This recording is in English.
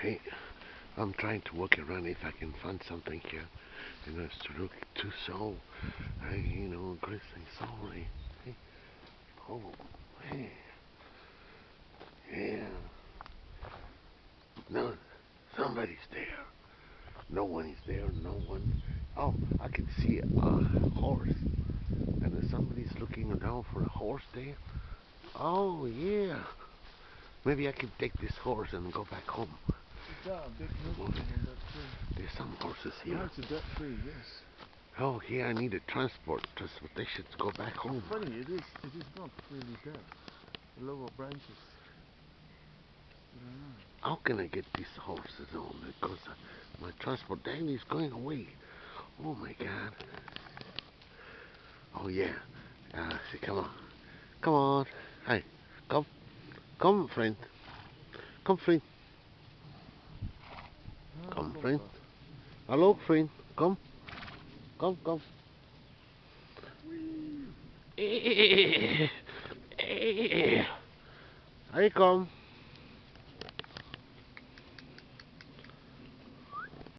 Hey, I'm trying to walk around if I can find something here. It's to look to show. Hey, grace and sorry. Hey, oh, hey, yeah. No, somebody's there. No one is there. No one. Oh, I can see a horse, and somebody's looking down for a horse there. Oh yeah. Maybe I can take this horse and go back home. Is that a big nugget on that tree? There's some horses here. No, it's a dead tree, yes. Oh, here I need a transportation to go back home. Funny, it is not really dead. The lower branches. I don't know. How can I get these horses on? Because my transportation is going away. Oh my God. Oh yeah. See, come on. Come on. Hey, come. Come, friend. Come, friend. Come, friend. Hello, friend. Come. Come, come. Hey, come.